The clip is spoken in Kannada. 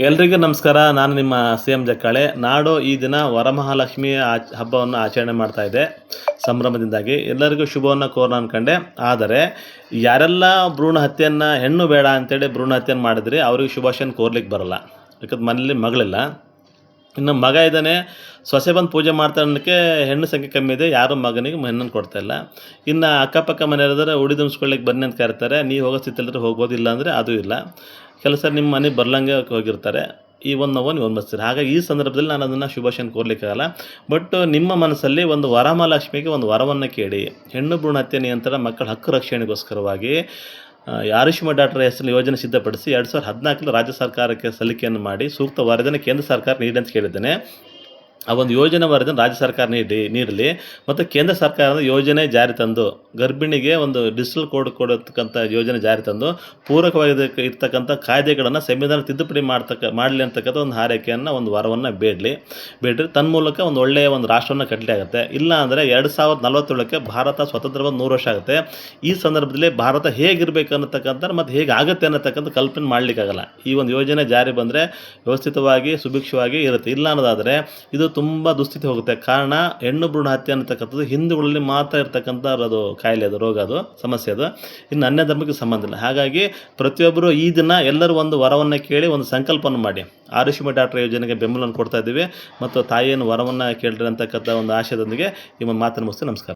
ಎಲ್ರಿಗೂ ನಮಸ್ಕಾರ. ನಾನು ನಿಮ್ಮ CM ಜಕ್ಕಾಳೆ. ನಾಡು ಈ ದಿನ ವರಮಹಾಲಕ್ಷ್ಮಿ ಹಬ್ಬವನ್ನು ಆಚರಣೆ ಮಾಡ್ತಾ ಇದೆ ಸಂಭ್ರಮದಿಂದಾಗಿ. ಎಲ್ಲರಿಗೂ ಶುಭವನ್ನು ಕೋರೋಣ ಅಂದ್ಕೊಂಡೆ. ಆದರೆ ಯಾರೆಲ್ಲ ಭ್ರೂಣ ಹತ್ಯೆಯನ್ನು ಹೆಣ್ಣು ಬೇಡ ಅಂತೇಳಿ ಭ್ರೂಣ ಹತ್ಯೆಯನ್ನು ಮಾಡಿದ್ರಿ ಅವ್ರಿಗೆ ಶುಭಾಶಯನ ಕೋರ್ಲಿಕ್ಕೆ ಬರಲ್ಲ. ಯಾಕಂದ್ರೆ ಮನೇಲಿ ಮಗಳಿಲ್ಲ, ಇನ್ನು ಮಗ ಇದ್ದಾನೆ, ಸೊಸೆ ಬಂದು ಪೂಜೆ ಮಾಡ್ತಾ ಅನ್ನೋಕ್ಕೆ ಹೆಣ್ಣು ಸಂಖ್ಯೆ ಕಮ್ಮಿ ಇದೆ, ಯಾರೂ ಮಗನಿಗೆ ಹೆಣ್ಣನ್ನು ಕೊಡ್ತಾಯಿಲ್ಲ. ಇನ್ನು ಅಕ್ಕಪಕ್ಕ ಮನೆಯಲ್ಲಿದ್ರೆ ಉಳಿದುಂಬಿಸ್ಕೊಳ್ಳಿಕ್ಕೆ ಬನ್ನಿ ಅಂತ ಕರೀತಾರೆ. ನೀವು ಹೋಗೋ ಸ್ಥಿತಿಲಿದ್ರೆ ಹೋಗ್ಬೋದು, ಇಲ್ಲ ಅಂದರೆ ಅದು ಇಲ್ಲ. ಕೆಲಸ ನಿಮ್ಮ ಮನೆಗೆ ಬರ್ಲಂಗೆ ಹೋಗಿರ್ತಾರೆ. ಈ ಒಂದು ನೋವು ನೀವು ಅನುಭವಿಸ್ತೀರಿ. ಹಾಗಾಗಿ ಈ ಸಂದರ್ಭದಲ್ಲಿ ನಾನು ಅದನ್ನು ಶುಭಾಶಯನ ಕೋರ್ಲಿಕ್ಕಾಗಲ್ಲ. ಬಟ್ ನಿಮ್ಮ ಮನಸ್ಸಲ್ಲಿ ಒಂದು ವರಮಹಾಲಕ್ಷ್ಮಿಗೆ ಒಂದು ವರವನ್ನು ಕೇಳಿ, ಹೆಣ್ಣು ಭ್ರೂಣ ಹತ್ಯೆ ನಿಯಂತ್ರಣ, ಮಕ್ಕಳ ಹಕ್ಕು ರಕ್ಷಣೆಗೋಸ್ಕರವಾಗಿ ಆಯುಷ್ಮಾನ್ ಡಾಕ್ಟರ್ ಹೆಸರಲ್ಲಿ ಯೋಜನೆ ಸಿದ್ಧಪಡಿಸಿ 2014 ರಾಜ್ಯ ಸರ್ಕಾರಕ್ಕೆ ಸಲ್ಲಿಕೆಯನ್ನು ಮಾಡಿ ಸೂಕ್ತ ವರದಿಯನ್ನು ಕೇಂದ್ರ ಸರ್ಕಾರ ನೀಡಿ ಅಂತ ಕೇಳಿದ್ದೇನೆ. ಆ ಒಂದು ಯೋಜನೆ ವರದಿಯನ್ನು ರಾಜ್ಯ ಸರ್ಕಾರ ನೀಡಲಿ ಮತ್ತು ಕೇಂದ್ರ ಸರ್ಕಾರದ ಯೋಜನೆ ಜಾರಿ ತಂದು ಗರ್ಭಿಣಿಗೆ ಒಂದು ಡಿಜಿಟಲ್ ಕೋಡ್ ಕೊಡತಕ್ಕಂಥ ಯೋಜನೆ ಜಾರಿ ತಂದು ಪೂರಕವಾಗಿ ಇರ್ತಕ್ಕಂಥ ಕಾಯ್ದೆಗಳನ್ನು ಸಂವಿಧಾನ ತಿದ್ದುಪಡಿ ಮಾಡಲಿ ಅಂತಕ್ಕಂಥ ಒಂದು ಹಾರೈಕೆಯನ್ನು, ಒಂದು ವರವನ್ನು ಬೇಡ್ರಿ. ತನ್ಮೂಲಕ ಒಂದು ಒಳ್ಳೆಯ ಒಂದು ರಾಷ್ಟ್ರವನ್ನು ಕಟ್ಟಲಿ ಆಗುತ್ತೆ. ಇಲ್ಲ ಅಂದರೆ 2047ಕ್ಕೆ ಭಾರತ ಸ್ವತಂತ್ರವಾದ 100 ವರ್ಷ ಆಗುತ್ತೆ. ಈ ಸಂದರ್ಭದಲ್ಲಿ ಭಾರತ ಹೇಗಿರಬೇಕು ಅನ್ನತಕ್ಕಂಥ ಮತ್ತು ಹೇಗೆ ಆಗುತ್ತೆ ಅನ್ನತಕ್ಕಂಥ ಕಲ್ಪನೆ ಮಾಡಲಿಕ್ಕಾಗಲ್ಲ. ಈ ಒಂದು ಯೋಜನೆ ಜಾರಿ ಬಂದರೆ ವ್ಯವಸ್ಥಿತವಾಗಿ ಸುಭಿಕ್ಷವಾಗಿ ಇರುತ್ತೆ. ಇಲ್ಲ ಅನ್ನೋದಾದರೆ ಇದು ತುಂಬ ದುಸ್ಥಿತಿ ಹೋಗುತ್ತೆ. ಕಾರಣ ಹೆಣ್ಣು ಭ್ರೂಣ ಹತ್ಯೆ ಅನ್ನತಕ್ಕಂಥದ್ದು ಹಿಂದೂಗಳಲ್ಲಿ ಮಾತ್ರ ಇರ್ತಕ್ಕಂಥ ಅದು ಕಾಯಿಲೆ, ಅದು ರೋಗ, ಅದು ಸಮಸ್ಯೆ, ಅದು ಇನ್ನು ಅನ್ಯ ಧರ್ಮಕ್ಕೆ ಸಂಬಂಧ ಇಲ್ಲ. ಹಾಗಾಗಿ ಪ್ರತಿಯೊಬ್ಬರು ಈ ದಿನ ಎಲ್ಲರೂ ಒಂದು ವರವನ್ನು ಕೇಳಿ ಒಂದು ಸಂಕಲ್ಪವನ್ನು ಮಾಡಿ ಆಯುಷ್ಮಾನ್ ಡಾಕ್ಟರ್ ಯೋಜನೆಗೆ ಬೆಂಬಲವನ್ನು ಕೊಡ್ತಾ ಇದ್ದೀವಿ ಮತ್ತು ತಾಯಿಯನ್ನು ವರವನ್ನು ಕೇಳಿರಿ ಅಂತಕ್ಕಂಥ ಒಂದು ಆಶಯದೊಂದಿಗೆ ಈ ಮಾತನ್ನು ಮುಗಿಸ್ತೀನಿ. ನಮಸ್ಕಾರ.